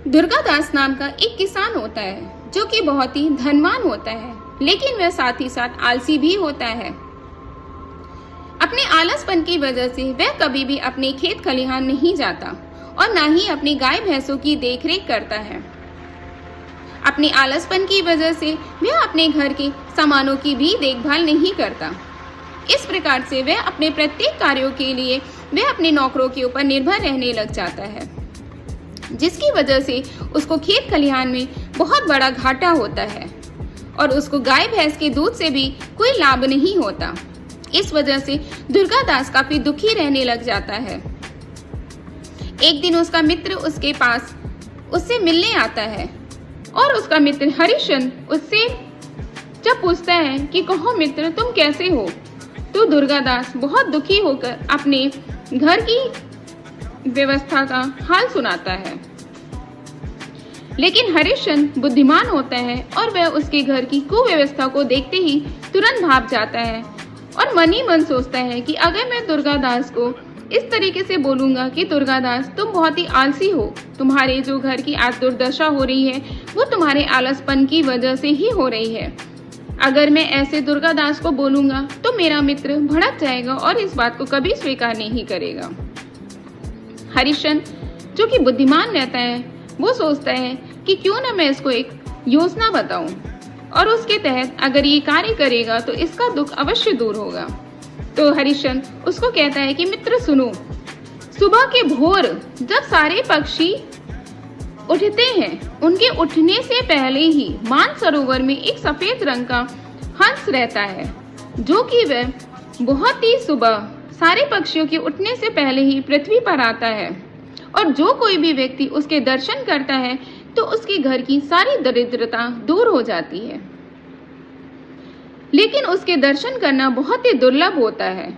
दुर्गादास नाम का एक किसान होता है जो कि बहुत ही धनवान होता है, लेकिन वह साथ ही साथ आलसी भी होता है। अपने आलसपन की वजह से वह कभी भी अपने खेत खलिहान नहीं जाता और ना ही अपनी गाय भैंसों की देखरेख करता है। अपने आलसपन की वजह से वह अपने घर के सामानों की भी देखभाल नहीं करता। इस प्रकार से वह अपने प्रत्येक कार्यों के लिए वह अपने नौकरों के ऊपर निर्भर रहने लग जाता है, जिसकी वजह से उसको खेत खलिहान में बहुत बड़ा घाटा होता है और उसको गाय भैंस के दूध से भी कोई लाभ नहीं होता। इस वजह से दुर्गादास काफी दुखी रहने लग जाता है। एक दिन उसका मित्र उसके पास उससे मिलने आता है और उसका मित्र हरिश्चंद्र उससे जब पूछता है कि कहो मित्र, तुम कैसे हो, तो दुर्गादास बहुत दुखी होकर अपने घर की व्यवस्था का हाल सुनाता है। लेकिन हरिश्चंद्र बुद्धिमान होता है और वह उसके घर की कुव्यवस्था को देखते ही तुरंत भाग जाता है और मन ही मन सोचता है कि अगर मैं दुर्गादास को इस तरीके से बोलूंगा कि दुर्गादास, तुम बहुत ही आलसी हो, तुम्हारे जो घर की आज दुर्दशा हो रही है वो तुम्हारे आलसपन की वजह से ही हो रही है। अगर मैं ऐसे दुर्गादास को बोलूंगा तो मेरा मित्र भड़क जाएगा और इस बात को कभी स्वीकार नहीं करेगा। हरिश्चंद्र जो कि बुद्धिमान रहता है वो सोचता है कि क्यों ना मैं इसको एक योजना बताऊं और उसके तहत अगर ये कार्य करेगा तो इसका दुख अवश्य दूर होगा। तो हरिश्चंद्र उसको कहता है कि मित्र सुनो, सुबह के भोर जब सारे पक्षी उठते हैं, उनके उठने से पहले ही मानसरोवर में एक सफेद रंग का हंस रहता है, जो कि वह बहुत ही सुबह सारे पक्षियों के उठने से पहले ही पृथ्वी पर आता है और जो कोई भी व्यक्ति उसके दर्शन करता है तो उसके घर की सारी दरिद्रता दूर हो जाती है। लेकिन उसके दर्शन करना बहुत ही दुर्लभ होता है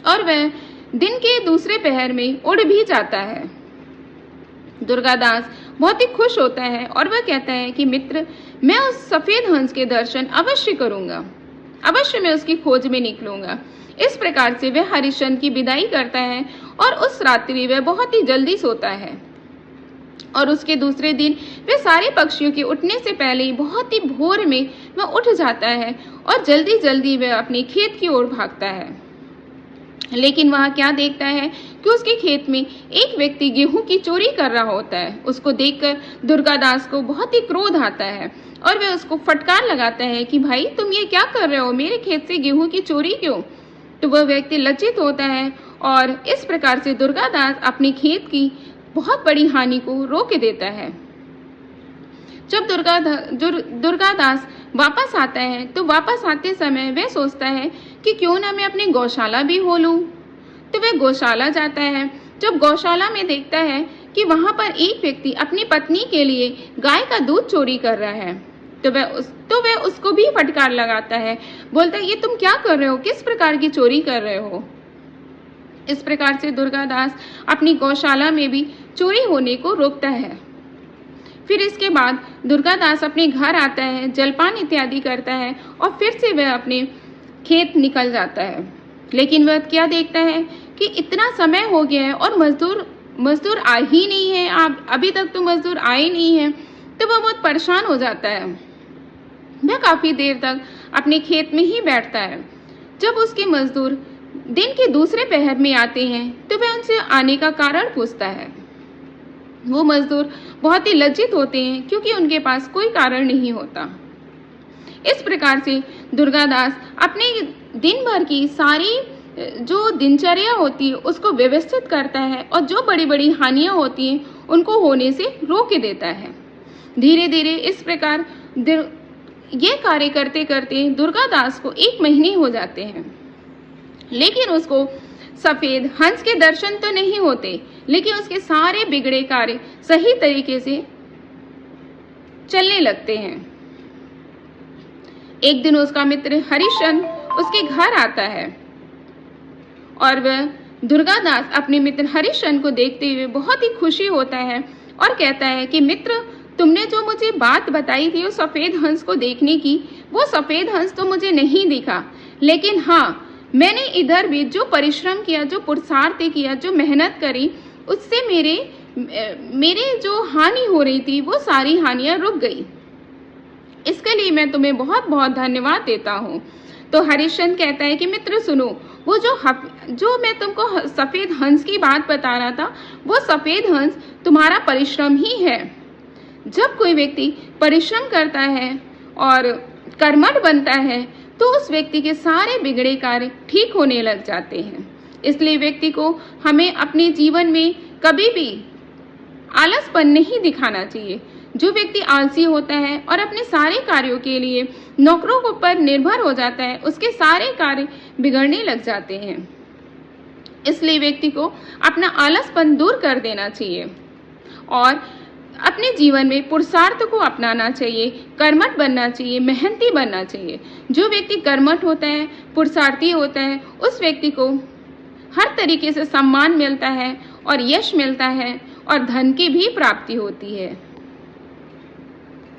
और वह दिन के दूसरे पहर में उड़ भी जाता है। दुर्गादास बहुत ही खुश होता है और वह कहता है कि मित्र, मैं उस सफेद हंस के दर्शन अवश्य करूंगा, अवश्य मैं उसकी खोज में निकलूंगा। इस प्रकार से वह हरिश्चंद्र की विदाई करता है और उस रात्रि वह बहुत ही जल्दी सोता है और उसके दूसरे दिन वह सारे पक्षियों के उठने से पहले ही बहुत ही भोर में वह उठ जाता है और जल्दी जल्दी वह अपने खेत की ओर भागता है। लेकिन वह क्या देखता है कि उसके खेत में एक व्यक्ति गेहूं की चोरी कर रहा होता है। उसको देखकर दुर्गादास को बहुत ही क्रोध आता है और वह उसको फटकार लगाता है कि भाई, तुम ये क्या कर रहे हो, मेरे खेत से गेहूं की चोरी क्यों। तो वह व्यक्ति लज्जित होता है और इस प्रकार से दुर्गादास अपने खेत की बहुत बड़ी हानि को रोक देता है। जब दुर्गादास वापस आता है तो वापस आते समय वह सोचता है कि क्यों ना मैं अपनी गौशाला भी खोलूं। तो वह गौशाला जाता है। जब गौशाला में देखता है कि वहां पर एक व्यक्ति अपनी पत्नी के लिए गाय का दूध चोरी कर रहा है, तो वह उसको भी फटकार लगाता है, बोलता है ये तुम क्या कर रहे हो, किस प्रकार की चोरी कर रहे हो। इस प्रकार से दुर्गादास अपनी गौशाला में भी चोरी होने को रोकता है। फिर इसके बाद दुर्गादास अपने घर आता है, जलपान इत्यादि करता है और फिर से वह अपने खेत निकल जाता है। लेकिन वह क्या देखता है कि इतना समय हो गया है और मजदूर आ ही नहीं है, आप अभी तक तो मजदूर आए नहीं हैं। तो वह बहुत परेशान हो जाता है। वह काफी देर तक अपने खेत में ही बैठता है। जब उसके मजदूर दिन के दूसरे पहर में आते हैं तो वह उनसे आने का कारण पूछता है। वो मजदूर बहुत ही लज्जित होते हैं क्योंकि उनके पास कोई कारण नहीं होता। इस प्रकार से दुर्गादास अपने दिन भर की सारी जो दिनचर्या होती है उसको व्यवस्थित करता है और जो बड़ी बड़ी हानियां होती हैं उनको होने से रोक देता है। धीरे धीरे इस प्रकार ये कार्य करते करते दुर्गादास को 1 महीने हो जाते हैं। लेकिन उसको सफेद हंस के दर्शन तो नहीं होते, लेकिन उसके सारे बिगड़े कार्य सही तरीके से चलने लगते हैं। एक दिन उसका मित्र हरिश्चंद्र उसके घर आता है और वह दुर्गादास अपने मित्र हरिश्चंद्र को देखते हुए बहुत ही खुशी होता है और कहता है कि मित्र, तुमने जो मुझे बात बताई थी उस सफेद हंस को देखने की, वो सफेद हंस तो मुझे नहीं दिखा, लेकिन हाँ, मैंने इधर भी जो परिश्रम किया, जो पुरुषार्थ किया, जो मेहनत करी, उससे मेरे मेरे जो हानि हो रही थी वो सारी हानियां रुक गई। इसके लिए मैं तुम्हें बहुत बहुत धन्यवाद देता हूँ। तो हरिश्चंद्र कहता है कि मित्र सुनो, वो जो मैं तुमको सफेद हंस की बात बता रहा था, वो सफेद हंस तुम्हारा परिश्रम ही है। जब कोई व्यक्ति परिश्रम करता है और कर्मठ बनता है तो उस व्यक्ति के सारे बिगड़े कार्य ठीक होने लग जाते हैं। इसलिए व्यक्ति को हमें अपने जीवन में कभी भी आलसपन नहीं दिखाना चाहिए। जो व्यक्ति आलसी होता है और अपने सारे कार्यों के लिए नौकरों पर निर्भर हो जाता है, उसके सारे कार्य बिगड़ने लग जाते हैं। इसलिए व्यक्ति को अपना आलसपन दूर कर देना चाहिए और अपने जीवन में पुरुषार्थ को अपनाना चाहिए, कर्मठ बनना चाहिए, मेहनती बनना चाहिए। जो व्यक्ति कर्मठ होता है, पुरुषार्थी होता है, उस व्यक्ति को हर तरीके से सम्मान मिलता है और यश मिलता है और धन की भी प्राप्ति होती है।